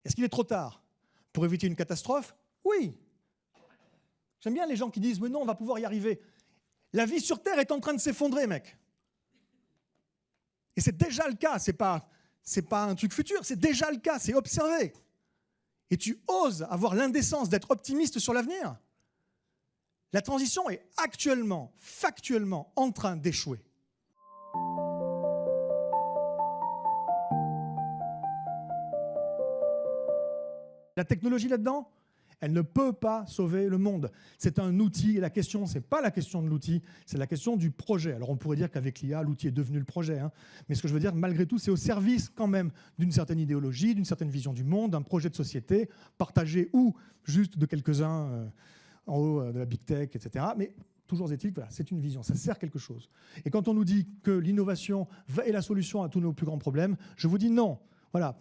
Est-ce qu'il est trop tard pour éviter une catastrophe? Oui. J'aime bien les gens qui disent « mais non, on va pouvoir y arriver ». La vie sur Terre est en train de s'effondrer, mec. Et c'est déjà le cas, c'est pas un truc futur, c'est déjà le cas, c'est observé. Et tu oses avoir l'indécence d'être optimiste sur l'avenir? La transition est actuellement, factuellement, en train d'échouer. La technologie là-dedans, elle ne peut pas sauver le monde. C'est un outil, et la question, ce n'est pas la question de l'outil, c'est la question du projet. Alors on pourrait dire qu'avec l'IA, l'outil est devenu le projet, hein. Mais ce que je veux dire, malgré tout, c'est au service quand même d'une certaine idéologie, d'une certaine vision du monde, d'un projet de société, partagé ou juste de quelques-uns en haut de la big tech, etc. Mais toujours est-il que voilà, c'est une vision, ça sert quelque chose. Et quand on nous dit que l'innovation est la solution à tous nos plus grands problèmes, je vous dis non. Voilà,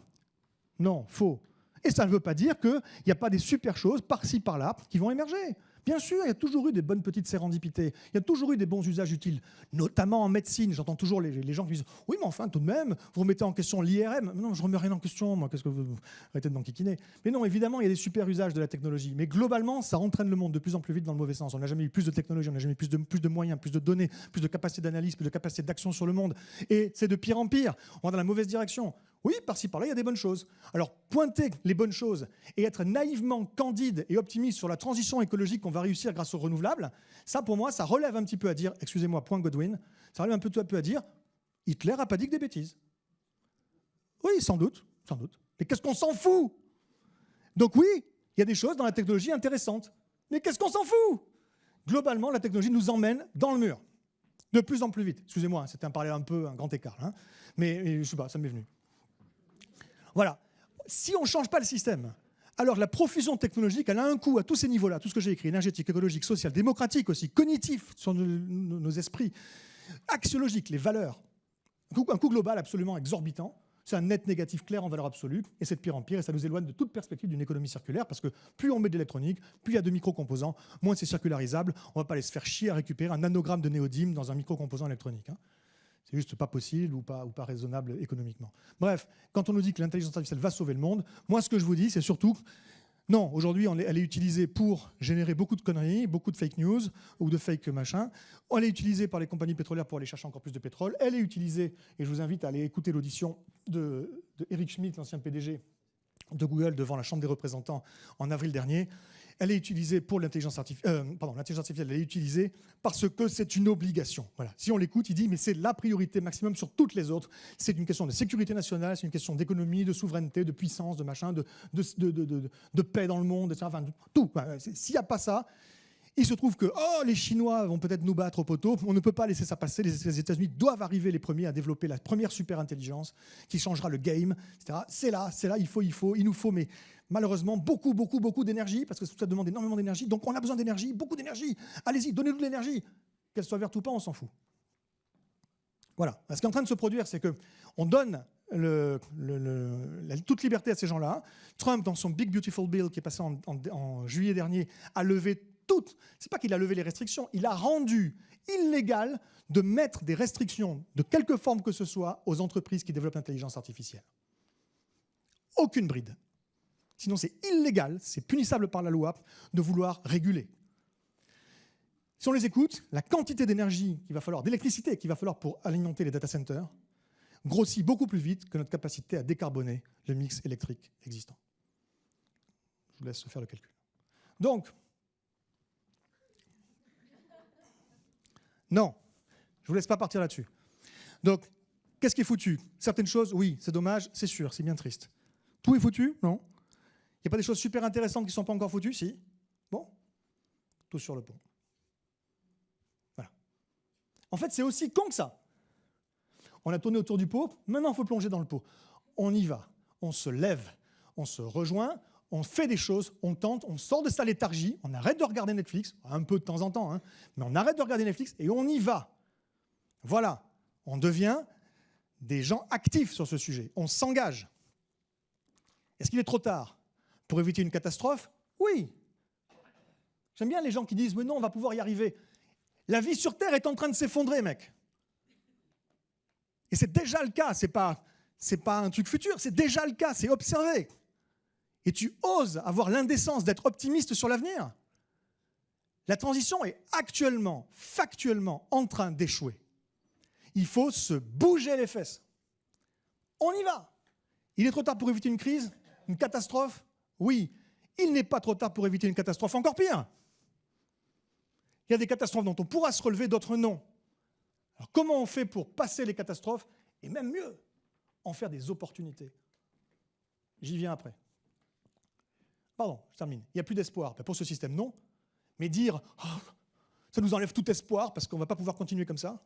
non, faux. Et ça ne veut pas dire qu'il n'y a pas des super choses par-ci, par-là qui vont émerger. Bien sûr, il y a toujours eu des bonnes petites sérendipités, il y a toujours eu des bons usages utiles, notamment en médecine. J'entends toujours les gens qui disent « oui, mais enfin, tout de même, vous remettez en question l'IRM ». Non, je ne remets rien en question, moi, qu'est-ce que vous arrêtez de m'enquiquiner. Mais non, évidemment, il y a des super usages de la technologie. Mais globalement, ça entraîne le monde de plus en plus vite dans le mauvais sens. On n'a jamais eu plus de technologie, on n'a jamais eu plus de moyens, plus de données, plus de capacité d'analyse, plus de capacité d'action sur le monde. Et c'est de pire en pire. On va dans la mauvaise direction. Oui, par-ci, par-là, il y a des bonnes choses. Alors, pointer les bonnes choses et être naïvement candide et optimiste sur la transition écologique qu'on va réussir grâce aux renouvelables, ça, pour moi, ça relève un petit peu à dire, excusez-moi, point Godwin, ça relève un peu à dire, Hitler n'a pas dit que des bêtises. Oui, sans doute, sans doute. Mais qu'est-ce qu'on s'en fout? Donc oui, il y a des choses dans la technologie intéressantes. Mais qu'est-ce qu'on s'en fout? Globalement, la technologie nous emmène dans le mur. De plus en plus vite. Excusez-moi, c'était un grand écart, hein. Mais je sais pas, ça m'est venu. Voilà. Si on ne change pas le système, alors la profusion technologique, elle a un coût à tous ces niveaux-là, tout ce que j'ai écrit, énergétique, écologique, social, démocratique aussi, cognitif sur nos esprits, axiologique, les valeurs. Un coût global absolument exorbitant. C'est un net négatif clair en valeur absolue, et c'est de pire en pire, et ça nous éloigne de toute perspective d'une économie circulaire, parce que plus on met d'électronique, plus il y a de micro-composants, moins c'est circularisable. On ne va pas aller se faire chier à récupérer un nanogramme de néodyme dans un micro-composant électronique, hein. C'est juste pas possible ou pas raisonnable économiquement. Bref, quand on nous dit que l'intelligence artificielle va sauver le monde, moi ce que je vous dis, c'est surtout, non, aujourd'hui elle est utilisée pour générer beaucoup de conneries, beaucoup de fake news ou de fake machin. Elle est utilisée par les compagnies pétrolières pour aller chercher encore plus de pétrole. Elle est utilisée, et je vous invite à aller écouter l'audition de Eric Schmidt, l'ancien PDG de Google, devant la Chambre des représentants en avril dernier. Elle est utilisée pour l'intelligence artificielle. L'intelligence artificielle, elle est utilisée parce que c'est une obligation. Voilà. Si on l'écoute, il dit mais c'est la priorité maximum sur toutes les autres. C'est une question de sécurité nationale, c'est une question d'économie, de souveraineté, de puissance, de machin, de paix dans le monde, etc. Enfin, tout. S'il n'y a pas ça, il se trouve que les Chinois vont peut-être nous battre au poteau. On ne peut pas laisser ça passer. Les États-Unis doivent arriver les premiers à développer la première super intelligence qui changera le game, etc. C'est là, il nous faut, mais malheureusement, beaucoup d'énergie, parce que ça demande énormément d'énergie. Donc on a besoin d'énergie, beaucoup d'énergie. Allez-y, donnez-nous de l'énergie. Qu'elle soit verte ou pas, on s'en fout. Voilà. Ce qui est en train de se produire, c'est qu'on donne toute liberté à ces gens-là. Trump, dans son Big Beautiful Bill qui est passé en juillet dernier, a levé toutes. C'est pas qu'il a levé les restrictions, il a rendu illégal de mettre des restrictions de quelque forme que ce soit aux entreprises qui développent l'intelligence artificielle. Aucune bride. Sinon, c'est illégal, c'est punissable par la loi de vouloir réguler. Si on les écoute, la quantité d'énergie qu'il va falloir, d'électricité qu'il va falloir pour alimenter les data centers, grossit beaucoup plus vite que notre capacité à décarboner le mix électrique existant. Je vous laisse faire le calcul. Donc, non, je ne vous laisse pas partir là-dessus. Donc, qu'est-ce qui est foutu? Certaines choses, oui, c'est dommage, c'est sûr, c'est bien triste. Tout est foutu? Non. Il n'y a pas des choses super intéressantes qui ne sont pas encore foutues? Si. Bon, tout sur le pont. Voilà. En fait, c'est aussi con que ça. On a tourné autour du pot, maintenant il faut plonger dans le pot. On y va, on se lève, on se rejoint, on fait des choses, on tente, on sort de sa léthargie, on arrête de regarder Netflix, un peu de temps en temps, hein, mais on arrête de regarder Netflix et on y va. Voilà, on devient des gens actifs sur ce sujet, on s'engage. Est-ce qu'il est trop tard pour éviter une catastrophe? Oui. J'aime bien les gens qui disent « mais non, on va pouvoir y arriver ». La vie sur Terre est en train de s'effondrer, mec. Et c'est déjà le cas, c'est pas un truc futur, c'est déjà le cas, c'est observé. et tu oses avoir l'indécence d'être optimiste sur l'avenir, la transition est actuellement, factuellement, en train d'échouer. Il faut se bouger les fesses. On y va. Il est trop tard pour éviter une crise, une catastrophe? Oui. Il n'est pas trop tard pour éviter une catastrophe encore pire. Il y a des catastrophes dont on pourra se relever, d'autres non. Alors comment on fait pour passer les catastrophes et même mieux, en faire des opportunités? J'y viens après. Pardon, je termine. Il n'y a plus d'espoir. Pour ce système, non. Mais dire oh, ça nous enlève tout espoir parce qu'on ne va pas pouvoir continuer comme ça,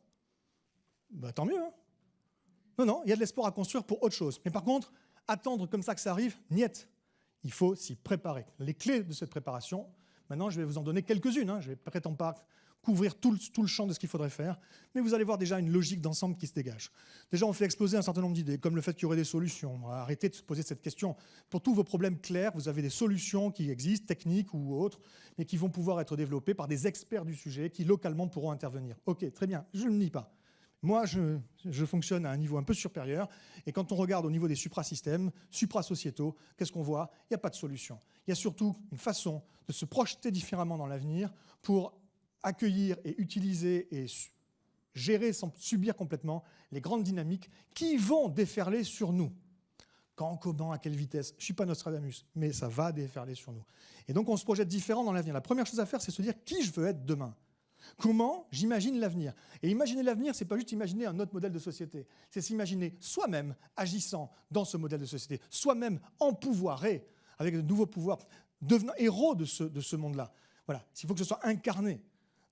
bah, tant mieux. Hein. Non, il y a de l'espoir à construire pour autre chose. Mais par contre, attendre comme ça que ça arrive, niet. Il faut s'y préparer. Les clés de cette préparation, maintenant, je vais vous en donner quelques-unes. Hein. Je ne prétends pas couvrir tout le champ de ce qu'il faudrait faire, mais vous allez voir déjà une logique d'ensemble qui se dégage. Déjà, on fait exploser un certain nombre d'idées, comme le fait qu'il y aurait des solutions. Arrêtez de se poser cette question. Pour tous vos problèmes clairs, vous avez des solutions qui existent, techniques ou autres, mais qui vont pouvoir être développées par des experts du sujet qui, localement, pourront intervenir. Ok, très bien, je ne le nie pas. Moi, je fonctionne à un niveau un peu supérieur, et quand on regarde au niveau des suprasystèmes, suprasociétaux, qu'est-ce qu'on voit? Il n'y a pas de solution. Il y a surtout une façon de se projeter différemment dans l'avenir pour accueillir et utiliser et gérer sans subir complètement les grandes dynamiques qui vont déferler sur nous. Quand, comment, à quelle vitesse? Je ne suis pas Nostradamus, mais ça va déferler sur nous. Et donc on se projette différent dans l'avenir. La première chose à faire, c'est se dire qui je veux être demain. Comment j'imagine l'avenir? Et imaginer l'avenir, ce n'est pas juste imaginer un autre modèle de société, c'est s'imaginer soi-même agissant dans ce modèle de société, soi-même empouvoiré, avec de nouveaux pouvoirs, devenant héros de ce monde-là. Voilà, il faut que ce soit incarné.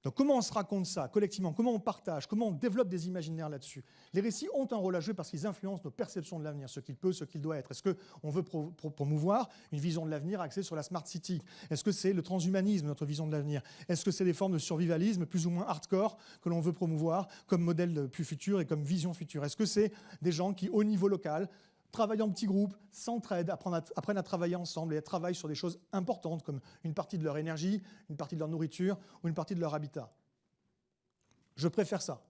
Donc comment on se raconte ça collectivement? Comment on partage? Comment on développe des imaginaires là-dessus? Les récits ont un rôle à jouer parce qu'ils influencent nos perceptions de l'avenir, ce qu'il peut, ce qu'il doit être. Est-ce qu'on veut promouvoir une vision de l'avenir axée sur la Smart City? Est-ce que c'est le transhumanisme, notre vision de l'avenir? Est-ce que c'est des formes de survivalisme plus ou moins hardcore que l'on veut promouvoir comme modèle plus futur et comme vision future? Est-ce que c'est des gens qui, au niveau local, travaillent en petits groupes, s'entraident, apprennent à travailler ensemble et travaillent sur des choses importantes comme une partie de leur énergie, une partie de leur nourriture ou une partie de leur habitat? Je préfère ça.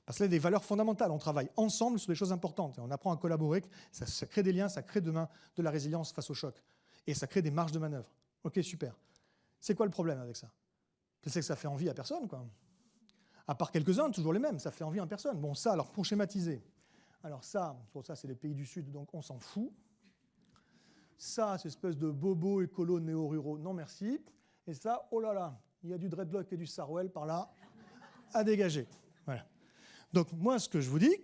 Parce que là, il y a des valeurs fondamentales. On travaille ensemble sur des choses importantes et on apprend à collaborer. Ça crée des liens, ça crée demain de la résilience face au choc. Et ça crée des marges de manœuvre. Ok, super. C'est quoi le problème avec ça? C'est que ça fait envie à personne, quoi. À part quelques-uns, toujours les mêmes, ça fait envie à personne. Bon, ça, alors pour schématiser. Alors ça c'est les pays du Sud, donc on s'en fout. Ça, c'est espèce de bobo écolo néo-ruraux, non merci. Et ça, oh là là, il y a du dreadlock et du Sarwell par là à dégager. Voilà. Donc moi, ce que je vous dis,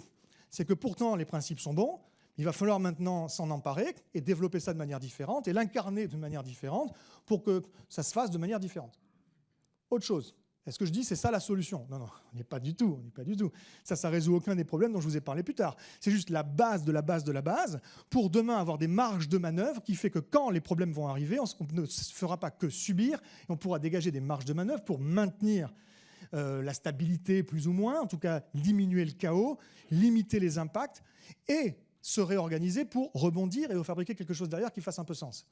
c'est que pourtant les principes sont bons, il va falloir maintenant s'en emparer et développer ça de manière différente et l'incarner de manière différente pour que ça se fasse de manière différente. Autre chose. Est-ce que je dis c'est ça la solution? Non, on n'y est pas du tout. Ça résout aucun des problèmes dont je vous ai parlé plus tard. C'est juste la base de la base de la base pour demain avoir des marges de manœuvre qui fait que quand les problèmes vont arriver, on ne fera pas que subir et on pourra dégager des marges de manœuvre pour maintenir la stabilité plus ou moins, en tout cas diminuer le chaos, limiter les impacts et se réorganiser pour rebondir et fabriquer quelque chose derrière qui fasse un peu sens.